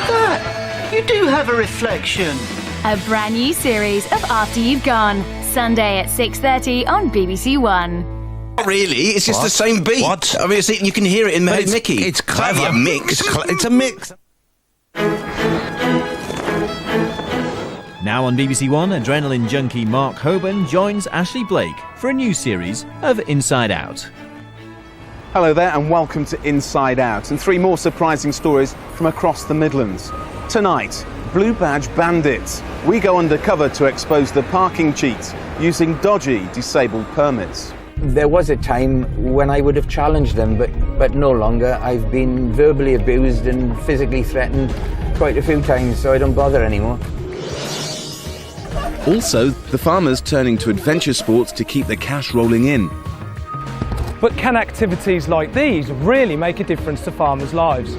that? You do have a reflection. A brand new series of After You've Gone, Sunday at 6:30 on BBC One. Not really, it's just the same beat. What? I mean, you can hear it in Mad Mickey. It's clever. A mix. It's a mix. Now on BBC One, adrenaline junkie Mark Hoban joins Ashley Blake for a new series of Inside Out. Hello there and welcome to Inside Out, and 3 more surprising stories from across the Midlands. Tonight, Blue Badge bandits. We go undercover to expose the parking cheats using dodgy disabled permits. There was a time when I would have challenged them, but no longer. I've been verbally abused and physically threatened quite a few times, so I don't bother anymore. Also, the farmers turning to adventure sports to keep the cash rolling in. But can activities like these really make a difference to farmers' lives?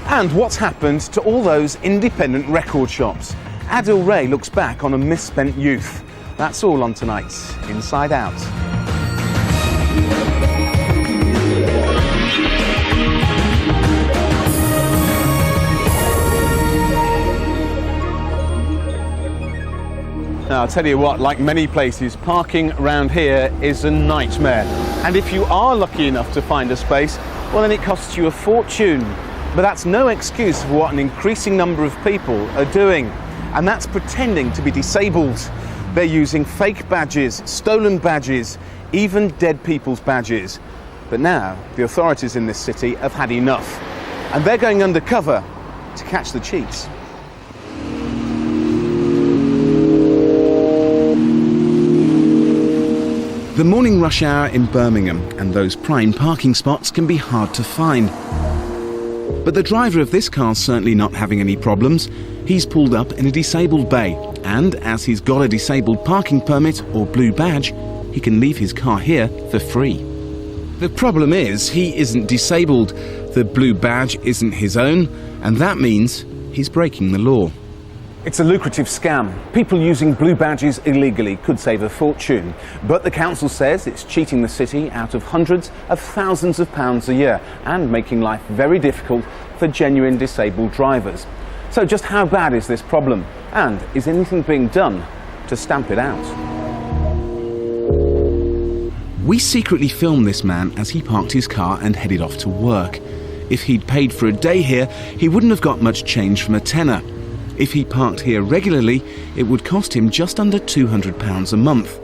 And what's happened to all those independent record shops? Adil Ray looks back on a misspent youth. That's all on tonight's Inside Out. Now, I'll tell you what, like many places, parking around here is a nightmare. And if you are lucky enough to find a space, well, then it costs you a fortune. But that's no excuse for what an increasing number of people are doing. And that's pretending to be disabled. They're using fake badges, stolen badges, even dead people's badges. But now, the authorities in this city have had enough. And they're going undercover to catch the cheats. The morning rush hour in Birmingham and those prime parking spots can be hard to find. But the driver of this car's certainly not having any problems. He's pulled up in a disabled bay, and as he's got a disabled parking permit or blue badge, he can leave his car here for free. The problem is he isn't disabled, the blue badge isn't his own, and that means he's breaking the law. It's a lucrative scam. People using blue badges illegally could save a fortune. But the council says it's cheating the city out of hundreds of thousands of pounds a year and making life very difficult for genuine disabled drivers. So just how bad is this problem? And is anything being done to stamp it out? We secretly filmed this man as he parked his car and headed off to work. If he'd paid for a day here, he wouldn't have got much change from a tenner. If he parked here regularly, it would cost him just under £200 a month.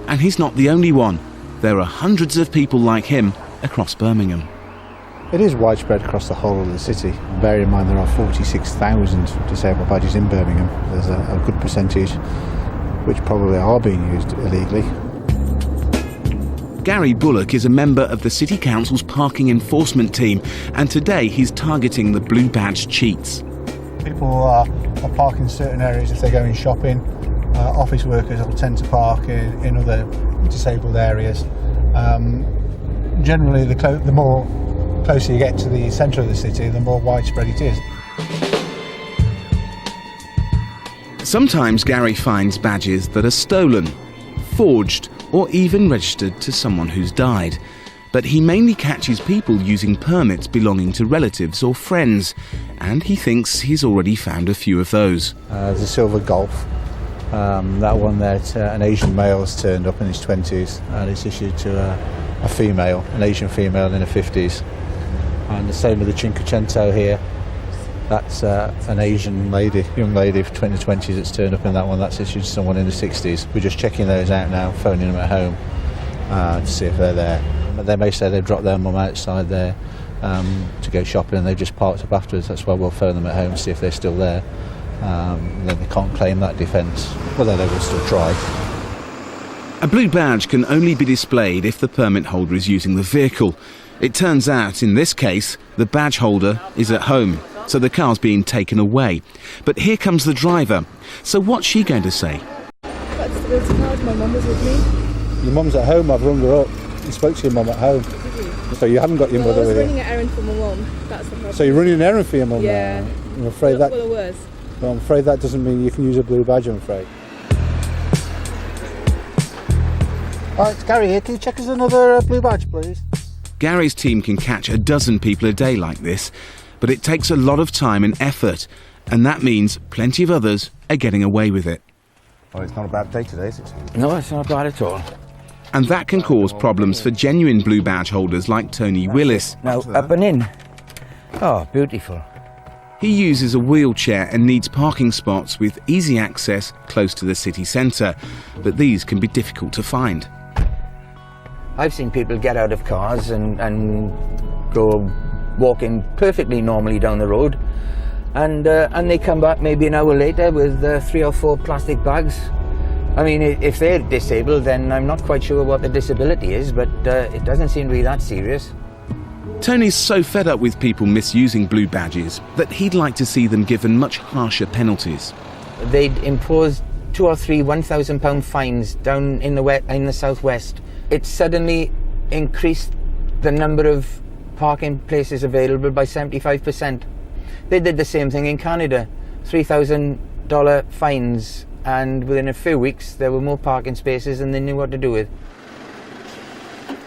And he's not the only one. There are hundreds of people like him across Birmingham. It is widespread across the whole of the city. Bear in mind there are 46,000 disabled badges in Birmingham. There's a good percentage which probably are being used illegally. Gary Bullock is a member of the City Council's parking enforcement team, and today he's targeting the blue badge cheats. People are parking in certain areas if they're going shopping. Office workers will tend to park in other disabled areas. Generally, the more closer you get to the centre of the city, the more widespread it is. Sometimes Gary finds badges that are stolen, forged, or even registered to someone who's died. But he mainly catches people using permits belonging to relatives or friends, and he thinks he's already found a few of those. There's a silver Golf. That one there, an Asian male has turned up in his 20s, and it's issued to a female, an Asian female in her 50s. And the same with the Cinquecento here. That's an Asian lady, young lady in the 20s that's turned up in that one. That's issued to someone in the 60s. We're just checking those out now, phoning them at home to see if they're there. They may say they've dropped their mum outside there to go shopping and they've just parked up afterwards. That's why we'll phone them at home to see if they're still there. Then they can't claim that defence, although they will still try. A blue badge can only be displayed if the permit holder is using the vehicle. It turns out, in this case, the badge holder is at home, so the car's being taken away. But here comes the driver. So what's she going to say? That's the disability card. My mum was with me. Your mum's at home. I've rung her up. You spoke to your mum at home. So you haven't got your mother with you? I was running an errand for my mum. That's the problem. So you're running an errand for your mum? Yeah. Now? I'm afraid that. Well, I was. Well, I'm afraid that doesn't mean you can use a blue badge, I'm afraid. Alright, it's Gary here. Can you check us another blue badge, please? Gary's team can catch a dozen people a day like this, But it takes a lot of time and effort, and that means plenty of others are getting away with it. Well, it's not a bad day today, is it? No, it's not bad at all. And that can cause problems for genuine blue badge holders like Tony Willis. Now, up and in. Oh, beautiful. He uses a wheelchair and needs parking spots with easy access close to the city centre, but these can be difficult to find. I've seen people get out of cars and go walking perfectly normally down the road, and they come back maybe an hour later with 3 or 4 plastic bags. I mean, if they're disabled, then I'm not quite sure what the disability is, but it doesn't seem to be that serious. Tony's so fed up with people misusing blue badges that he'd like to see them given much harsher penalties. They'd impose 2 or 3 £1,000 fines down in the southwest. It suddenly increased the number of parking places available by 75%. They did the same thing in Canada, $3,000 fines, and within a few weeks there were more parking spaces than they knew what to do with.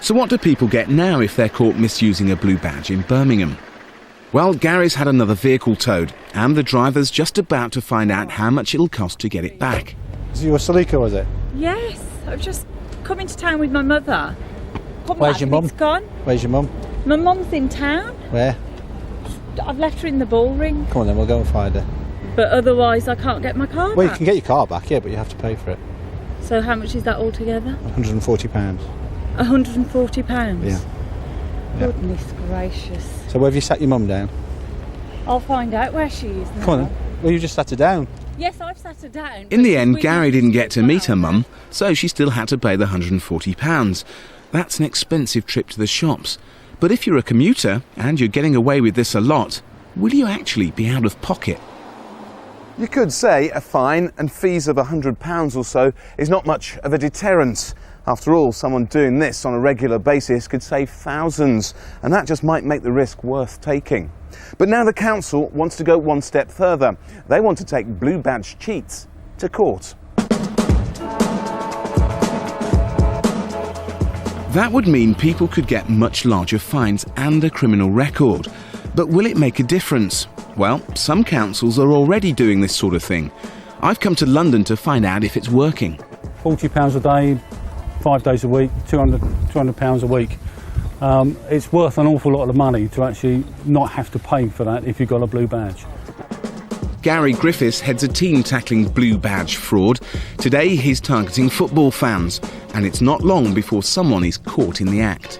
So what do people get now if they're caught misusing a blue badge in Birmingham? Well, Gary's had another vehicle towed, and the driver's just about to find out how much it'll cost to get it back. Is it your Salika, was it? Yes, I've just come into town with my mother. Where's your mum? It's gone. Where's your mum? My mum's in town. Where? I've left her in the Bullring, Come on then, we'll go and find her. but otherwise I can't get my car Well, you back. can get your car back, yeah, but you have to pay for it. So how much is that altogether? £140. £140? Yeah. Goodness gracious. So where have you sat your mum down? I'll find out where she is now. Come on then. Well, you just sat her down. Yes, I've sat her down. In the but end, she's Gary with me didn't get to as meet her well. mum, so she still had to pay the £140. That's an expensive trip to the shops. But if you're a commuter and you're getting away with this a lot, will you actually be out of pocket? You could say a fine and fees of £100 or so is not much of a deterrent. After all, someone doing this on a regular basis could save thousands, and that just might make the risk worth taking. But now the council wants to go one step further. They want to take blue badge cheats to court. That would mean people could get much larger fines and a criminal record. But will it make a difference? Well, some councils are already doing this sort of thing. I've come to London to find out if it's working. £40 a day, 5 days a week, £200 a week. It's worth an awful lot of money to actually not have to pay for that if you've got a blue badge. Gary Griffiths heads a team tackling blue badge fraud. Today he's targeting football fans, and it's not long before someone is caught in the act.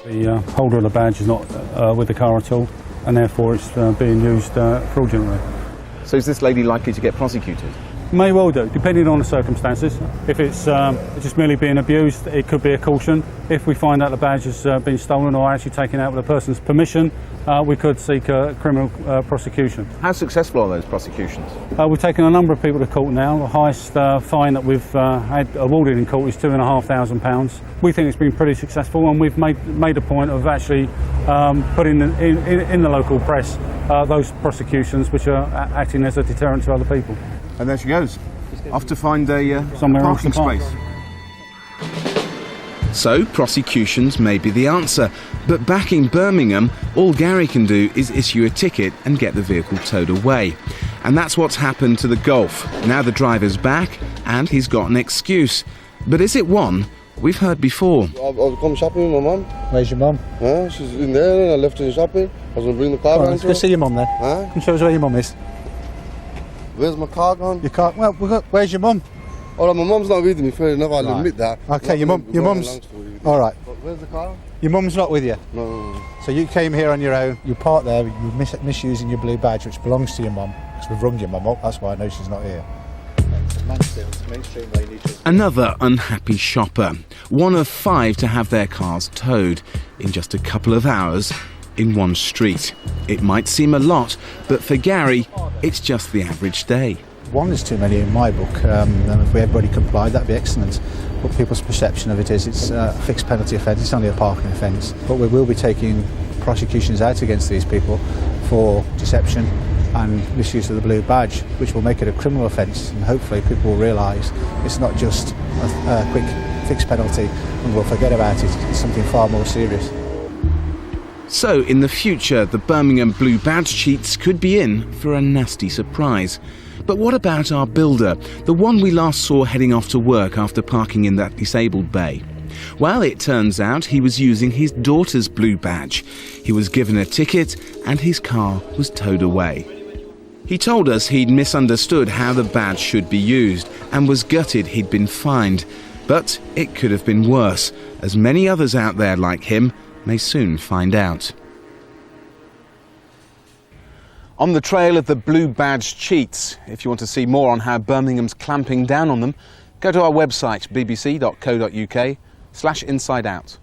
The holder of the badge is not with the car at all, and therefore it's being used fraudulently. So is this lady likely to get prosecuted? May well do, depending on the circumstances. If it's just merely being abused, it could be a caution. If we find out the badge has been stolen or actually taken out with a person's permission, we could seek a criminal prosecution. How successful are those prosecutions? We've taken a number of people to court now. The highest fine that we've had awarded in court is £2,500. We think it's been pretty successful, and we've made a point of actually putting in the local press those prosecutions which are acting as a deterrent to other people. And there she goes, off to find a Somewhere else parking to park. space. So prosecutions may be the answer, but back in Birmingham, all Gary can do is issue a ticket and get the vehicle towed away. And that's what's happened to the Golf. Now the driver's back and he's got an excuse. But is it one we've heard before? I've come shopping with my mum. Where's your mum? She's in there and I left her shopping. I was going to bring the car Well, around let's to go her. see your mum then. Can you show us where your mum is? Where's my car gone? Your car? Well, where's your mum? All right, my mum's not with me, fair enough, I'll Right. admit that. Okay, your mum's... All right. But where's the car? Your mum's not with you? No. So you came here on your own, you parked there, you're misusing your blue badge, which belongs to your mum, because we've rung your mum up, that's why I know she's not here. Another unhappy shopper. One of 5 to have their cars towed in just a couple of hours in one street. It might seem a lot, but for Gary, it's just the average day. One is too many in my book, and if everybody complied, that'd be excellent. But people's perception of it is it's a fixed penalty offence, it's only a parking offence. But we will be taking prosecutions out against these people for deception and misuse of the blue badge, which will make it a criminal offence, and hopefully people will realise it's not just a quick fixed penalty and we'll forget about it, it's something far more serious. So, in the future, the Birmingham Blue Badge cheats could be in for a nasty surprise. But what about our builder, the one we last saw heading off to work after parking in that disabled bay? Well, it turns out he was using his daughter's Blue Badge. He was given a ticket and his car was towed away. He told us he'd misunderstood how the badge should be used and was gutted he'd been fined. But it could have been worse, as many others out there like him may soon find out. On the trail of the Blue Badge cheats. If you want to see more on how Birmingham's clamping down on them, go to our website bbc.co.uk/insideout.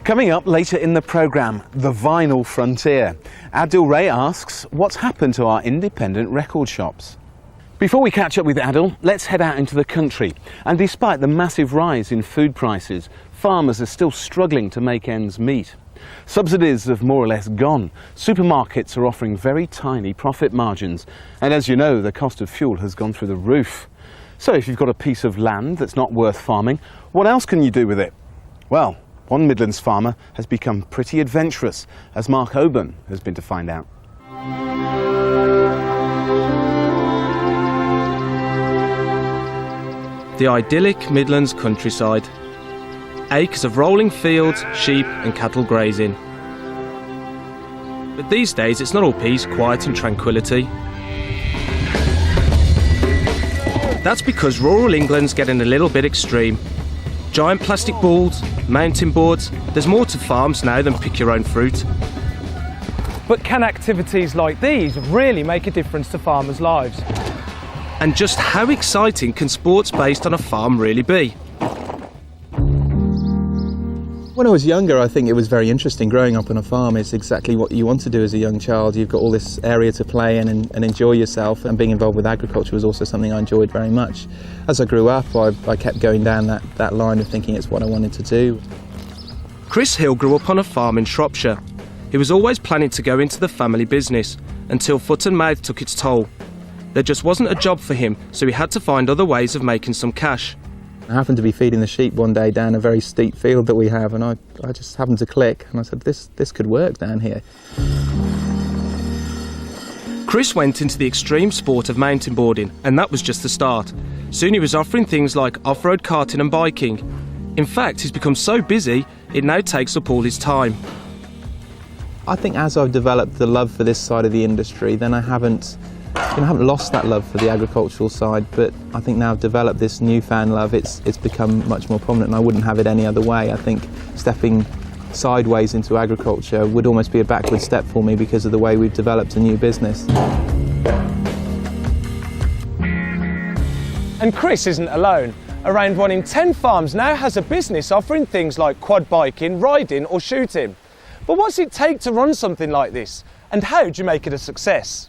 Coming up later in the programme, the vinyl frontier. Adil Ray asks, what's happened to our independent record shops? Before we catch up with Adil, let's head out into the country. And despite the massive rise in food prices, farmers are still struggling to make ends meet. Subsidies have more or less gone. Supermarkets are offering very tiny profit margins. And as you know, the cost of fuel has gone through the roof. So if you've got a piece of land that's not worth farming, what else can you do with it? Well, one Midlands farmer has become pretty adventurous, as Mark Oban has been to find out. The idyllic Midlands countryside. Acres of rolling fields, sheep and cattle grazing. But these days it's not all peace, quiet and tranquility. That's because rural England's getting a little bit extreme. Giant plastic balls, mountain boards, there's more to farms now than pick your own fruit. But can activities like these really make a difference to farmers' lives? And just how exciting can sports based on a farm really be? When I was younger, I think it was very interesting. Growing up on a farm is exactly what you want to do as a young child. You've got all this area to play in and enjoy yourself, and being involved with agriculture was also something I enjoyed very much. As I grew up, I kept going down that line of thinking it's what I wanted to do. Chris Hill grew up on a farm in Shropshire. He was always planning to go into the family business, until foot and mouth took its toll. There just wasn't a job for him, so he had to find other ways of making some cash. I happened to be feeding the sheep one day down a very steep field that we have, and I just happened to click, and I said, this could work down here. Chris went into the extreme sport of mountain boarding, and that was just the start. Soon he was offering things like off-road karting and biking. In fact, he's become so busy, it now takes up all his time. I think as I've developed the love for this side of the industry, then I haven't lost that love for the agricultural side, but I think now I've developed this newfound love. It's become much more prominent, and I wouldn't have it any other way. I think stepping sideways into agriculture would almost be a backward step for me because of the way we've developed a new business. And Chris isn't alone. Around 1 in 10 farms now has a business offering things like quad biking, riding or shooting. But what's it take to run something like this? And how do you make it a success?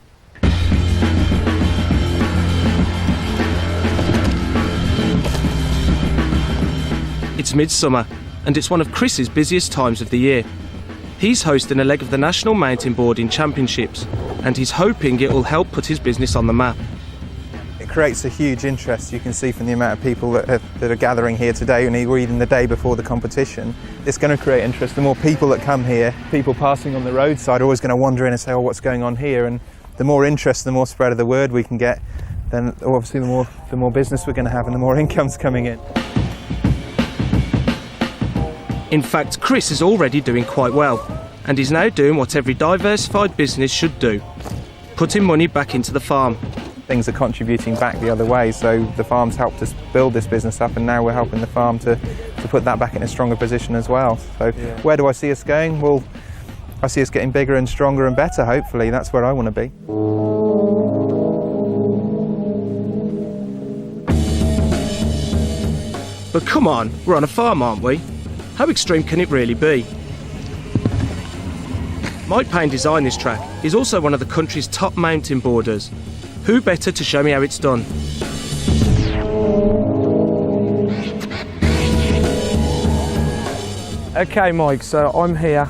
It's midsummer, and it's one of Chris's busiest times of the year. He's hosting a leg of the National Mountain Boarding Championships, and he's hoping it will help put his business on the map. It creates a huge interest, you can see from the amount of people that are gathering here today and even the day before the competition. It's going to create interest. The more people that come here, people passing on the roadside are always going to wander in and say, oh, what's going on here? And the more interest, the more spread of the word we can get, then obviously the more business we're going to have and the more income's coming in. In fact, Chris is already doing quite well, and he's now doing what every diversified business should do, putting money back into the farm. Things are contributing back the other way, so the farm's helped us build this business up, and now we're helping the farm to put that back in a stronger position as well. So where do I see us going? Well, I see us getting bigger and stronger and better, hopefully. That's where I want to be. But come on, we're on a farm, aren't we? How extreme can it really be? Mike Payne designed this track. He's also one of the country's top mountain boarders. Who better to show me how it's done? Okay, Mike, so I'm here.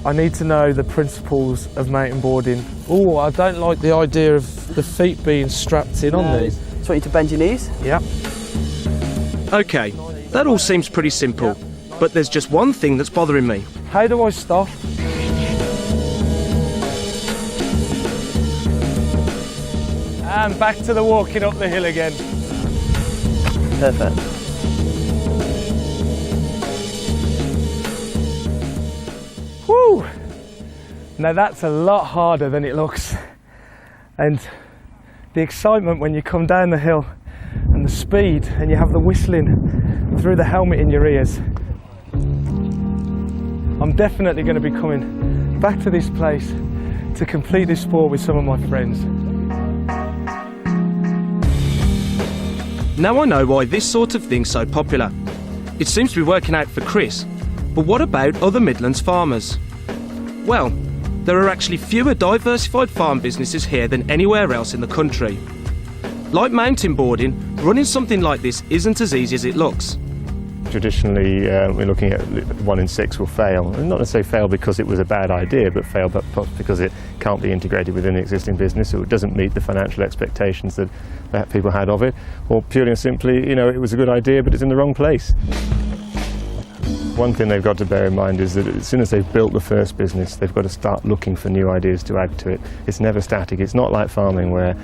I need to know the principles of mountain boarding. Oh, I don't like the idea of the feet being strapped in on these. So you want you to bend your knees? Yep. Okay, That all seems pretty simple, but there's just one thing that's bothering me. How do I stop? And back to the walking up the hill again. Perfect. Woo! Now that's a lot harder than it looks. And the excitement when you come down the hill and the speed and you have the whistling through the helmet in your ears. I'm definitely going to be coming back to this place to complete this sport with some of my friends. Now I know why this sort of thing's so popular. It seems to be working out for Chris, but what about other Midlands farmers? Well, there are actually fewer diversified farm businesses here than anywhere else in the country. Like mountain boarding, running something like this isn't as easy as it looks. Traditionally, we're looking at 1 in 6 will fail. And not necessarily fail because it was a bad idea, but fail because it can't be integrated within the existing business, or it doesn't meet the financial expectations that people had of it, or purely and simply, it was a good idea, but it's in the wrong place. One thing they've got to bear in mind is that as soon as they've built the first business, they've got to start looking for new ideas to add to it. It's never static. It's not like farming where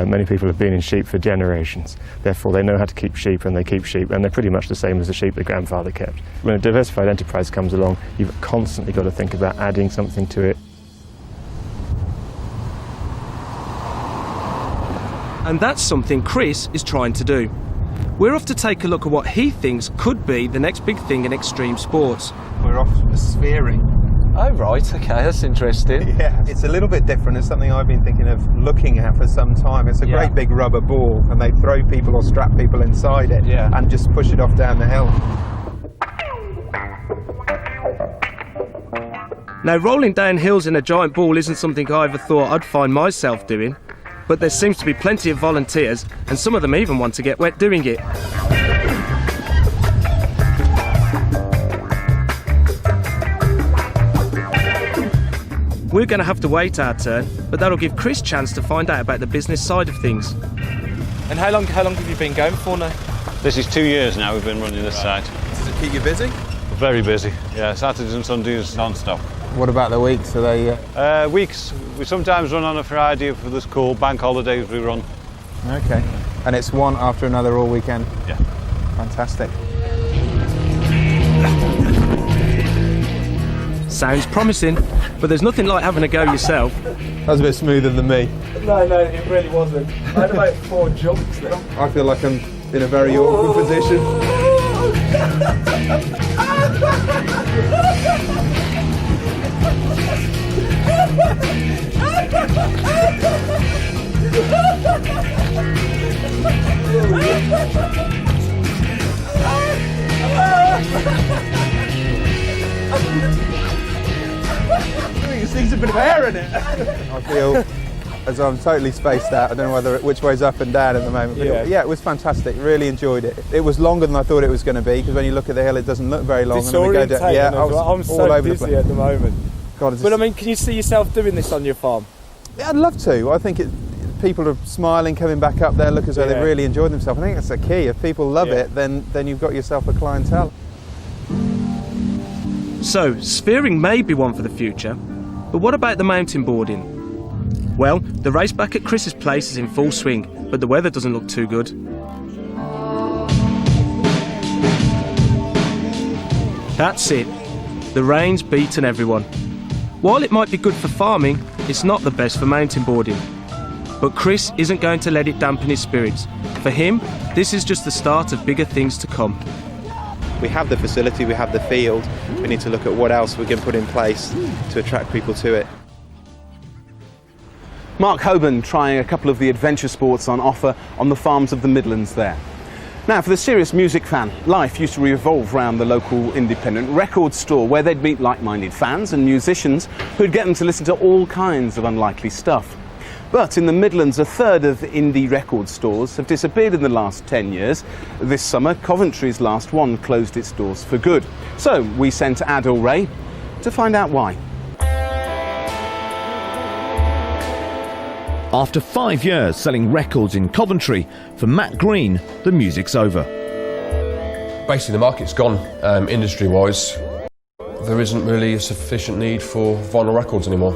many people have been in sheep for generations. Therefore, they know how to keep sheep, and they keep sheep, and they're pretty much the same as the sheep their grandfather kept. When a diversified enterprise comes along, you've constantly got to think about adding something to it. And that's something Chris is trying to do. We're off to take a look at what he thinks could be the next big thing in extreme sports. We're off sphering. Oh right, okay, that's interesting. Yeah, it's a little bit different. It's something I've been thinking of looking at for some time. It's a great big rubber ball, and they throw people or strap people inside it and just push it off down the hill. Now, rolling down hills in a giant ball isn't something I ever thought I'd find myself doing, but there seems to be plenty of volunteers, and some of them even want to get wet doing it. We're going to have to wait our turn, but that'll give Chris a chance to find out about the business side of things. And how long have you been going for now? This is 2 years now we've been running this site. Does it keep you busy? Very busy, yeah. Saturdays and Sundays non-stop. What about the weeks? Are they? Weeks, we sometimes run on a Friday for the school. Bank holidays we run. Okay. And it's one after another all weekend? Yeah. Fantastic. Sounds promising, but there's nothing like having a go yourself. That was a bit smoother than me. No, it really wasn't. I had about 4 jumps now. I feel like I'm in a very awkward position. This thing's a bit of air in it. I feel as I'm totally spaced out. I don't know which way's up and down at the moment. But it was fantastic. Really enjoyed it. It was longer than I thought it was going to be, because when you look at the hill, it doesn't look very long. Disorientating. I'm so busy at the moment. God, but I mean, can you see yourself doing this on your farm? Yeah, I'd love to. I think people are smiling, coming back up there, look as though they've really enjoyed themselves. I think that's the key. If people love it, then you've got yourself a clientele. So, sphering may be one for the future, but what about the mountain boarding? Well, the race back at Chris's place is in full swing, but the weather doesn't look too good. That's it. The rain's beaten everyone. While it might be good for farming, it's not the best for mountain boarding. But Chris isn't going to let it dampen his spirits. For him, this is just the start of bigger things to come. We have the facility, we have the field. We need to look at what else we can put in place to attract people to it. Mark Hoban trying a couple of the adventure sports on offer on the farms of the Midlands there. Now, for the serious music fan, life used to revolve around the local independent record store, where they'd meet like-minded fans and musicians who'd get them to listen to all kinds of unlikely stuff. But in the Midlands, a third of indie record stores have disappeared in the last 10 years. This summer, Coventry's last one closed its doors for good. So we sent Adil Ray to find out why. After 5 years selling records in Coventry, for Matt Green, the music's over. basically the market's gone, industry-wise. There isn't really a sufficient need for vinyl records anymore.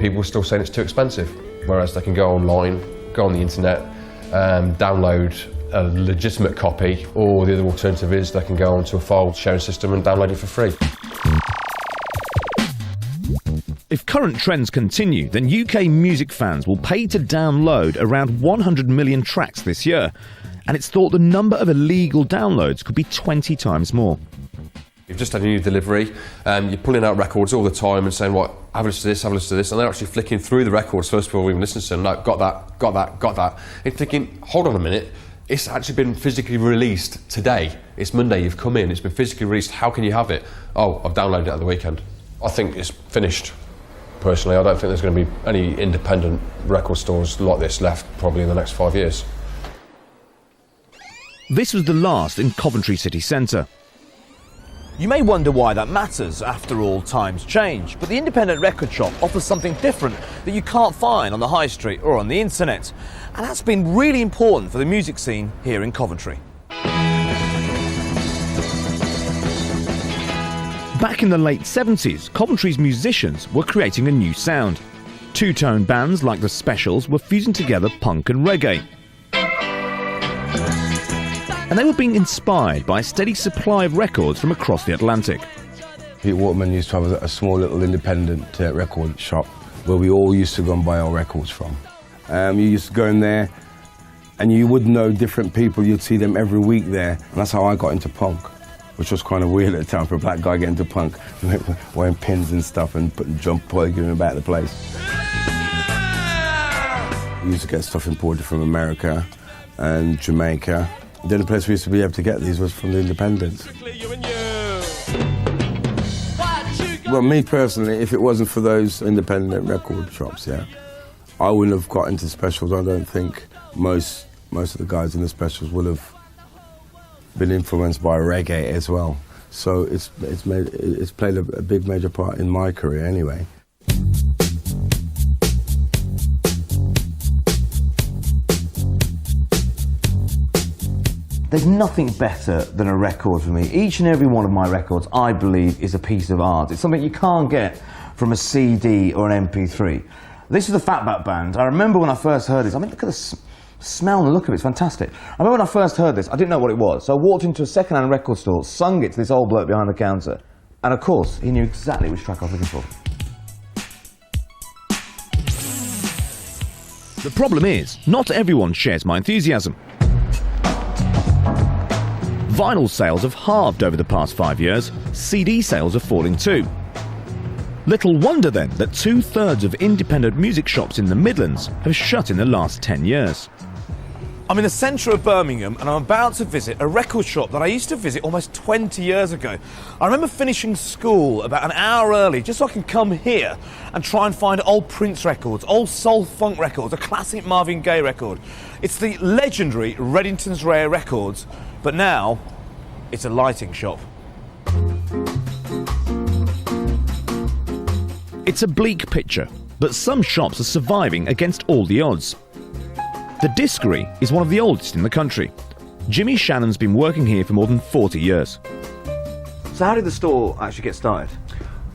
People are still saying it's too expensive, whereas they can go online, go on the internet, download a legitimate copy, or the other alternative is they can go onto a file sharing system and download it for free. If current trends continue, then UK music fans will pay to download around 100 million tracks this year, and it's thought the number of illegal downloads could be 20 times more. You've just had a new delivery, you're pulling out records all the time and saying, "What? Have a listen to this, have a listen to this," and they're actually flicking through the records first before we even listen to them. No, got that, got that, got that. And thinking, hold on a minute, it's actually been physically released today. It's Monday, you've come in, it's been physically released, how can you have it? Oh, I've downloaded it at the weekend. I think it's finished. Personally, I don't think there's going to be any independent record stores like this left probably in the next 5 years. This was the last in Coventry city centre. You may wonder why that matters. After all, times change. But the independent record shop offers something different that you can't find on the high street or on the internet. And that's been really important for the music scene here in Coventry. Back in the late 70s, Coventry's musicians were creating a new sound. Two-tone bands like the Specials were fusing together punk and reggae. And they were being inspired by a steady supply of records from across the Atlantic. Pete Waterman used to have a small little independent record shop where we all used to go and buy our records from. You used to go in there and you would know different people, you'd see them every week there, and that's how I got into punk, which was kind of weird at the time for a black guy getting into punk, wearing pins and stuff and putting jump giving about the place. We used to get stuff imported from America and Jamaica. The only place we used to be able to get these was from the independents. Well, me personally, if it wasn't for those independent record shops, yeah, I wouldn't have got into Specials. I don't think most of the guys in the Specials would have been influenced by reggae as well. So it's played a big major part in my career anyway. There's nothing better than a record for me. Each and every one of my records, I believe, is a piece of art. It's something you can't get from a CD or an MP3. This is the Fatback Band. I remember when I first heard this, I mean, look at the smell and the look of it, it's fantastic. I remember when I first heard this, I didn't know what it was. So I walked into a second-hand record store, sung it to this old bloke behind the counter, and of course, he knew exactly which track I was looking for. The problem is, not everyone shares my enthusiasm. Vinyl sales have halved over the past 5 years, CD sales are falling too. Little wonder then that 2/3 of independent music shops in the Midlands have shut in the last 10 years. I'm in the centre of Birmingham and I'm about to visit a record shop that I used to visit almost 20 years ago. I remember finishing school about an hour early just so I can come here and try and find old Prince records, old soul funk records, a classic Marvin Gaye record. It's the legendary Reddington's Rare Records, but now it's a lighting shop. It's a bleak picture, but some shops are surviving against all the odds. The Diskery is one of the oldest in the country. Jimmy Shannon's been working here for more than 40 years. So how did the store actually get started?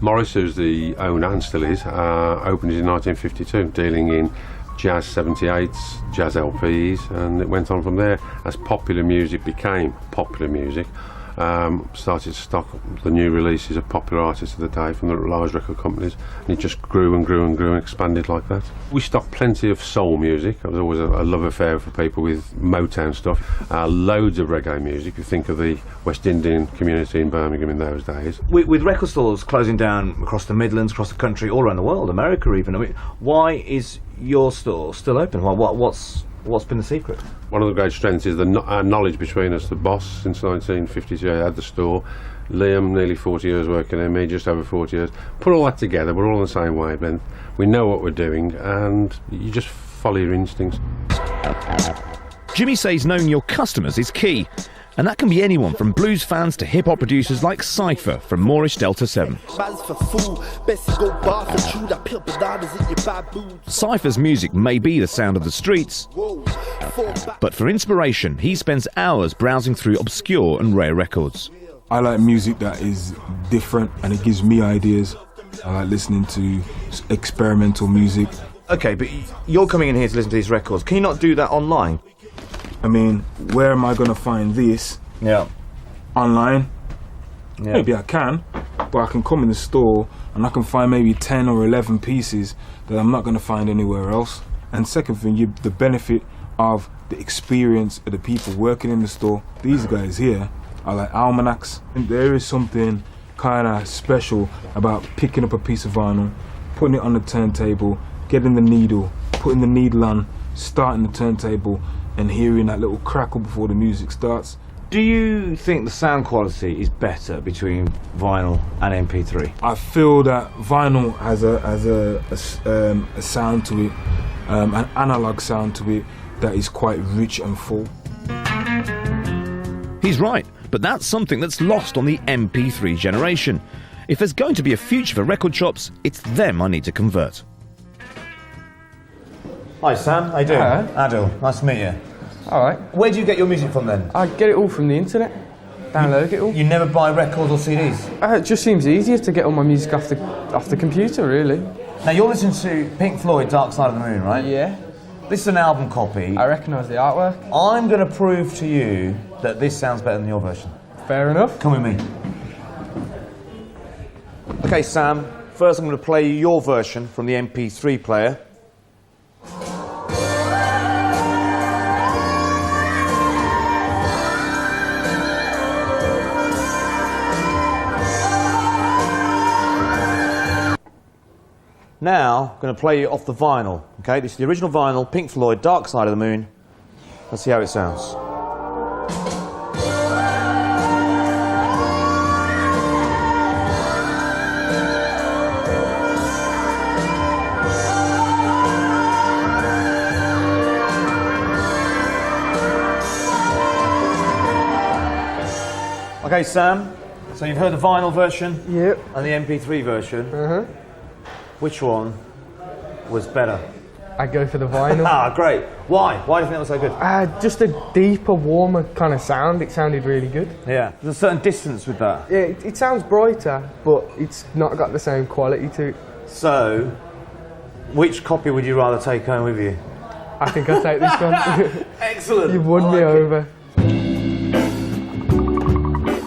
Morris, who's the owner and still is, opened in 1952, dealing in jazz 78s, jazz LPs, and it went on from there. As popular music became popular music, started to stock the new releases of popular artists of the day from the large record companies, and it just grew and grew and grew and expanded like that. We stocked plenty of soul music. It was always a love affair for people with Motown stuff. Loads of reggae music. You think of the West Indian community in Birmingham in those days. With record stores closing down across the Midlands, across the country, all around the world, America even, I mean, why is your store still open? What's been the secret? One of the great strengths is the knowledge between us. The boss, since 1952, had the store. Liam, nearly 40 years working there, me just over 40 years. Put all that together, we're all on the same wavelength. We know what we're doing, and you just follow your instincts. Jimmy says knowing your customers is key, And that can be anyone from blues fans to hip-hop producers like Cypher from Moorish Delta 7. Cypher's music may be the sound of the streets, but for inspiration, he spends hours browsing through obscure and rare records. I like music that is different and it gives me ideas. I like listening to experimental music. Okay, but you're coming in here to listen to these records. Can you not do that online? I mean, where am I going to find this? Yeah. Online? Yeah. Maybe I can, but I can come in the store and I can find maybe 10 or 11 pieces that I'm not going to find anywhere else. And second thing, the benefit of the experience of the people working in the store. These guys here are like almanacs. And there is something kind of special about picking up a piece of vinyl, putting it on the turntable, getting the needle, putting the needle on, starting the turntable, and hearing that little crackle before the music starts. Do you think the sound quality is better between vinyl and MP3? I feel that vinyl has a sound to it, an analog sound to it that is quite rich and full. He's right, but that's something that's lost on the MP3 generation. If there's going to be a future for record shops, it's them I need to convert. Hi Sam, how you doing? Hello. Adil, nice to meet you. Alright. Where do you get your music from then? I get it all from the internet. Download it all. You never buy records or CDs? It just seems easier to get all my music off the computer, really. Now you're listening to Pink Floyd, Dark Side of the Moon, right? Yeah. This is an album copy. I recognise the artwork. I'm going to prove to you that this sounds better than your version. Fair enough. Come with me. Okay Sam, first I'm going to play you your version from the MP3 player. Now, I'm going to play you off the vinyl. Okay, this is the original vinyl, Pink Floyd, Dark Side of the Moon. Let's see how it sounds. Okay, Sam, so you've heard the vinyl version? Yep. And the MP3 version? Which one was better? I go for the vinyl. Ah, great. Why? Why do you think that was so good? Just a deeper, warmer kind of sound. It sounded really good. Yeah, there's a certain distance with that. Yeah, it sounds brighter, but it's not got the same quality to it. So, which copy would you rather take home with you? I think I'll take this one. Excellent. You've won me over.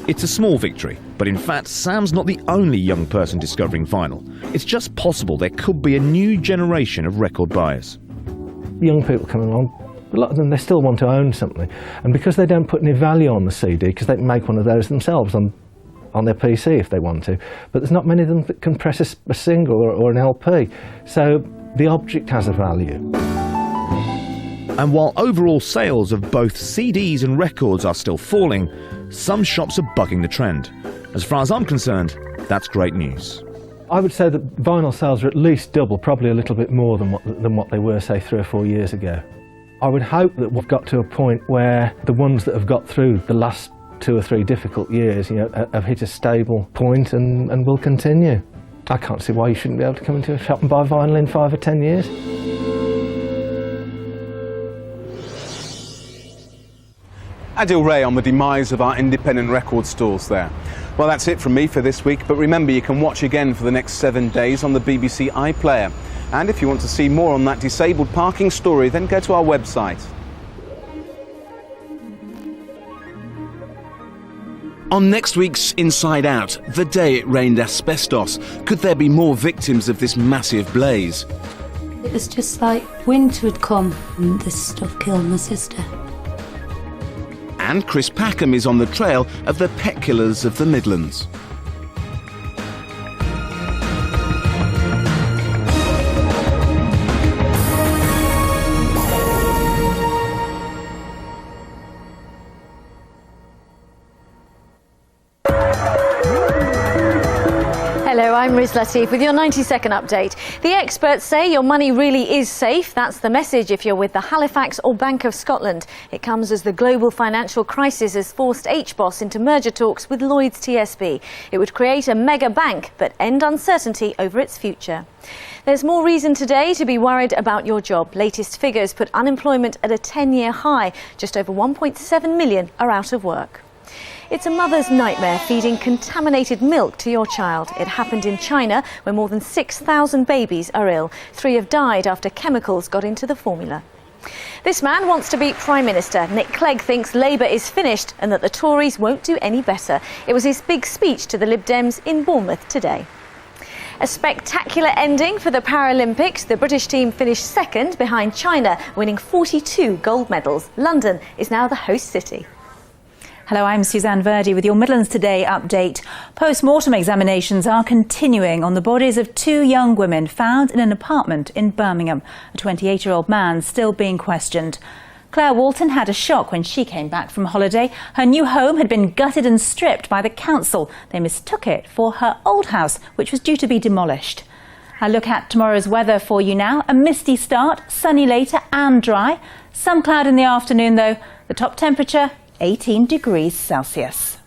It's a small victory, but in fact, Sam's not the only young person discovering vinyl. It's just possible there could be a new generation of record buyers. Young people coming along, a lot of them, they still want to own something. And because they don't put any value on the CD, because they can make one of those themselves on their PC if they want to, but there's not many of them that can press a single or an LP. So the object has a value. And while overall sales of both CDs and records are still falling, some shops are bucking the trend. As far as I'm concerned, that's great news. I would say that vinyl sales are at least double, probably a little bit more than what they were, say, 3 or 4 years ago. I would hope that we've got to a point where the ones that have got through the last 2 or 3 difficult years, have hit a stable point and will continue. I can't see why you shouldn't be able to come into a shop and buy vinyl in 5 or 10 years. Adil Ray on the demise of our independent record stores there. Well, that's it from me for this week, but remember you can watch again for the next 7 days on the BBC iPlayer. And if you want to see more on that disabled parking story, then go to our website. On next week's Inside Out, the day it rained asbestos, could there be more victims of this massive blaze? It was just like winter had come and this stuff killed my sister. And Chris Packham is on the trail of the pet killers of the Midlands. Hello, I'm Riz Latif with your 90-second update. The experts say your money really is safe. That's the message if you're with the Halifax or Bank of Scotland. It comes as the global financial crisis has forced HBOS into merger talks with Lloyds TSB. It would create a mega bank but end uncertainty over its future. There's more reason today to be worried about your job. Latest figures put unemployment at a 10-year high. Just over 1.7 million are out of work. It's a mother's nightmare feeding contaminated milk to your child. It happened in China, where more than 6,000 babies are ill. 3 have died after chemicals got into the formula. This man wants to be Prime Minister. Nick Clegg thinks Labour is finished and that the Tories won't do any better. It was his big speech to the Lib Dems in Bournemouth today. A spectacular ending for the Paralympics. The British team finished second behind China, winning 42 gold medals. London is now the host city. Hello, I'm Suzanne Verdi with your Midlands Today update. Post-mortem examinations are continuing on the bodies of 2 young women found in an apartment in Birmingham. A 28-year-old man still being questioned. Claire Walton had a shock when she came back from holiday. Her new home had been gutted and stripped by the council. They mistook it for her old house, which was due to be demolished. I look at tomorrow's weather for you now. A misty start, sunny later and dry. Some cloud in the afternoon though. The top temperature 18 degrees Celsius.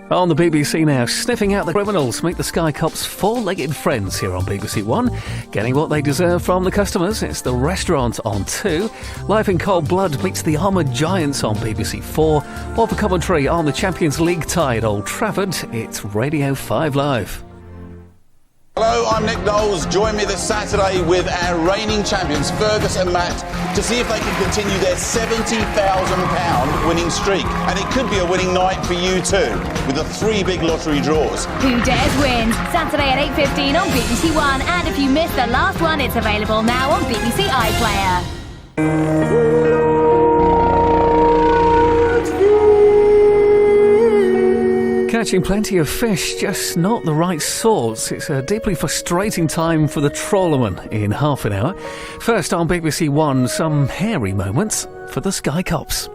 On the BBC now, sniffing out the criminals, meet the Sky Cops' 4-legged friends here on BBC One. Getting what they deserve from the customers, it's The Restaurant on 2. Life in Cold Blood meets The Armoured Giants on BBC 4. Or for commentary on the Champions League tie at Old Trafford, it's Radio 5 Live. Hello, I'm Nick Knowles. Join me this Saturday with our reigning champions, Fergus and Matt, to see if they can continue their £70,000 winning streak. And it could be a winning night for you too, with the 3 big lottery draws. Who Dares Wins, Saturday at 8:15 on BBC One. And if you missed the last one, it's available now on BBC iPlayer. Catching plenty of fish, just not the right sorts. It's a deeply frustrating time for the trawlerman in half an hour. First on BBC One, some hairy moments for the Sky Cops.